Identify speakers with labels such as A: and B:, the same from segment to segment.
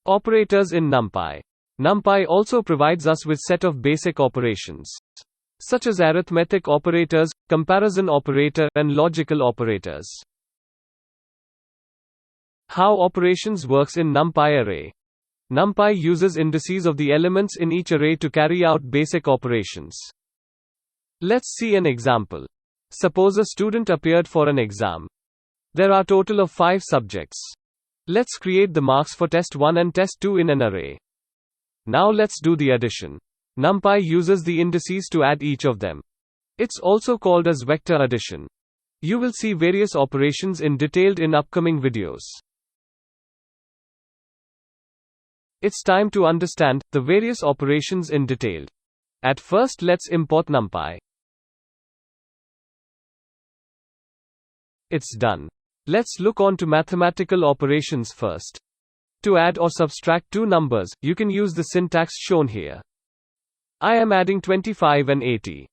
A: Operators in NumPy. NumPy also provides us with set of basic operations, such as arithmetic operators, comparison operator, and logical operators. How operations works in NumPy array. NumPy uses indices of the elements in each array to carry out basic operations. Let's see an example. Suppose a student appeared for an exam. There are total of 5 subjects. Let's create the marks for test 1 and test 2 in an array. Now let's do the addition. NumPy uses the indices to add each of them. It's also called as vector addition. You will see various operations in detailed in upcoming videos. It's time to understand the various operations in detail. At first, let's import NumPy. It's done. Let's look on to mathematical operations first. To add or subtract two numbers, you can use the syntax shown here. I am adding 25 and 80.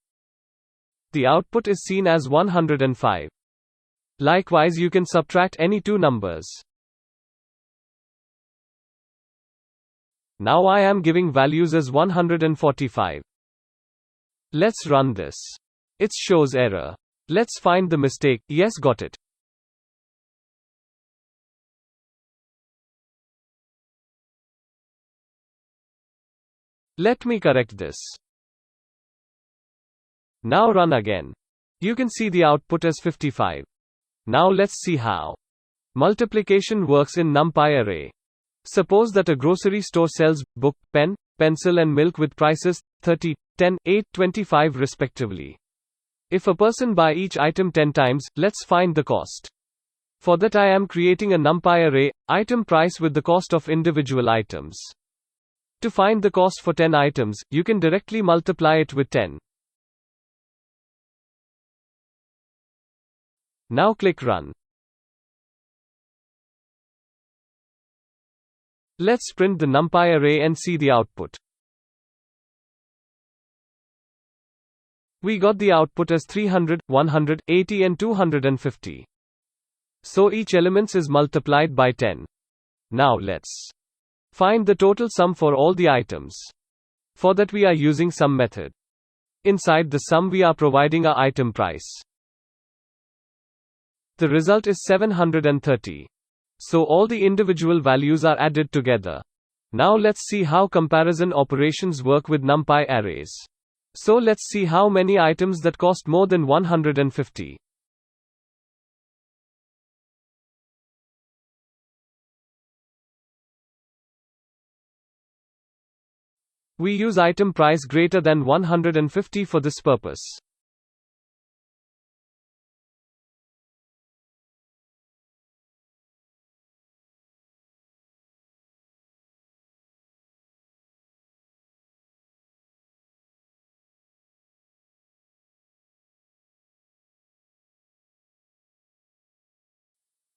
A: The output is seen as 105. Likewise, you can subtract any two numbers. Now I am giving values as 145. Let's run this. It shows error. Let's find the mistake. Yes, got it. Let me correct this. Now run again. You can see the output as 55. Now let's see how multiplication works in NumPy array. Suppose that a grocery store sells book, pen, pencil and milk with prices 30, 10, 8, 25 respectively. If a person buy each item 10 times, let's find the cost. For that I am creating a NumPy array, item price with the cost of individual items. To find the cost for 10 items, you can directly multiply it with 10. Now click Run. Let's print the NumPy array and see the output. We got the output as 300, 100, 80 and 250. So each element is multiplied by 10. Now let's find the total sum for all the items. For that we are using sum method. Inside the sum we are providing a item price. The result is 730. So all the individual values are added together. Now let's see how comparison operations work with NumPy arrays. So let's see how many items that cost more than 150. We use item price greater than 150 for this purpose.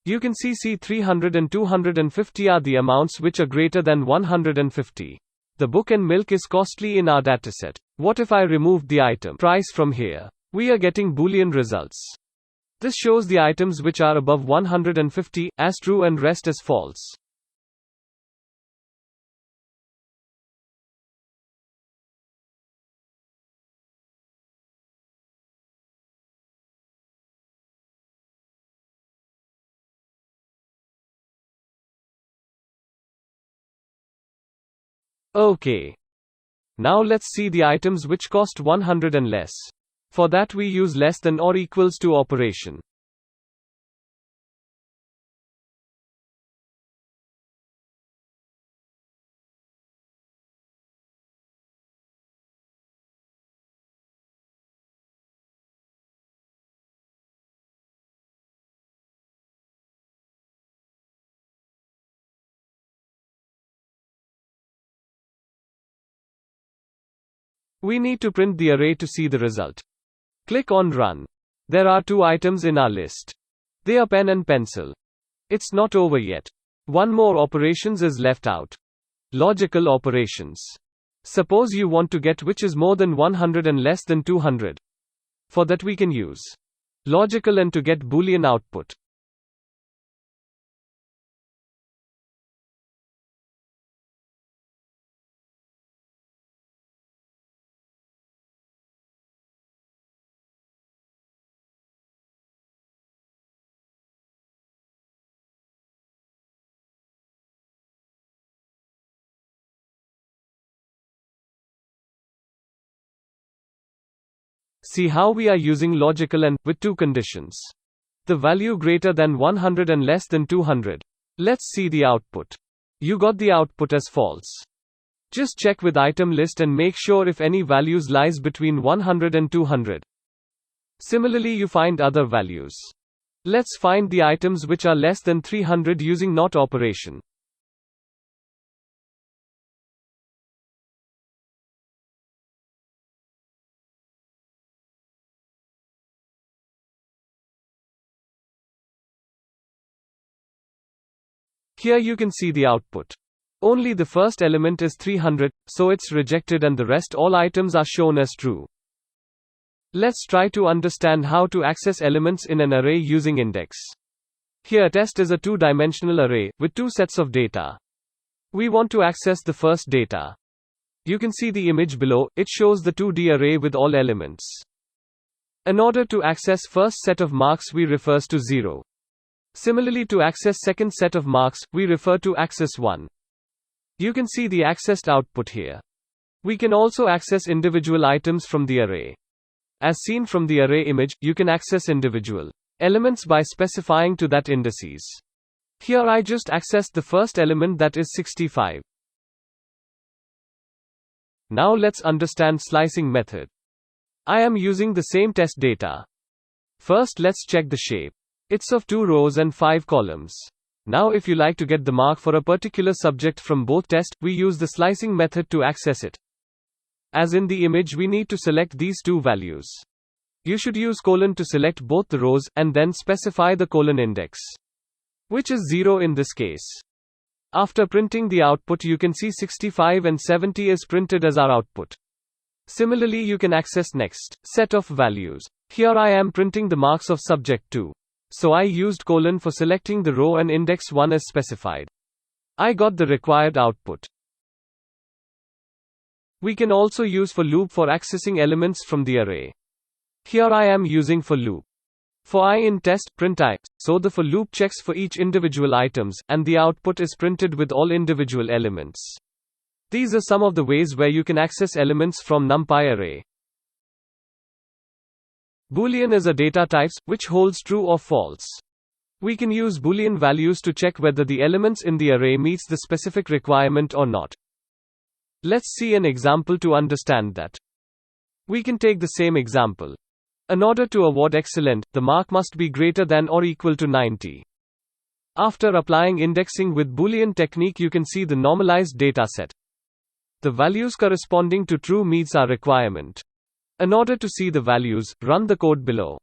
A: You can see 300 and 250 are the amounts which are greater than 150. The book and milk is costly in our dataset. What if I removed the item price from here? We are getting Boolean results. This shows the items which are above 150 as true and rest as false. Okay. Now let's see the items which cost 100 and less. For that we use less than or equals to operation. We need to print the array to see the result. Click on Run. There are two items in our list. They are pen and pencil. It's not over yet. One more operations is left out. Logical operations. Suppose you want to get which is more than 100 and less than 200. For that we can use logical and to get Boolean output. See how we are using logical AND, with two conditions. The value greater than 100 and less than 200. Let's see the output. You got the output as false. Just check with item list and make sure if any values lies between 100 and 200. Similarly you find other values. Let's find the items which are less than 300 using NOT operation. Here you can see the output. Only the first element is 300, so it's rejected and the rest all items are shown as true. Let's try to understand how to access elements in an array using index. Here test is a two-dimensional array, with two sets of data. We want to access the first data. You can see the image below, it shows the 2D array with all elements. In order to access first set of marks we refers to 0. Similarly to access second set of marks, we refer to access 1. You can see the accessed output here. We can also access individual items from the array. As seen from the array image, you can access individual elements by specifying to that indices. Here I just accessed the first element, that is 65. Now let's understand slicing method. I am using the same test data. First let's check the shape. It's of 2 rows and 5 columns. Now if you like to get the mark for a particular subject from both tests, we use the slicing method to access it. As in the image we need to select these two values. You should use colon to select both the rows, and then specify the colon index, which is 0 in this case. After printing the output you can see 65 and 70 is printed as our output. Similarly you can access next set of values. Here I am printing the marks of subject 2. So I used colon for selecting the row and index 1 as specified. I got the required output. We can also use for loop for accessing elements from the array. Here I am using for loop. For I in test, print I, so the for loop checks for each individual items, and the output is printed with all individual elements. These are some of the ways where you can access elements from NumPy array. Boolean is a data types, which holds true or false. We can use Boolean values to check whether the elements in the array meets the specific requirement or not. Let's see an example to understand that. We can take the same example. In order to award excellent, the mark must be greater than or equal to 90. After applying indexing with Boolean technique you can see the normalized data set. The values corresponding to true meets our requirement. In order to see the values, run the code below.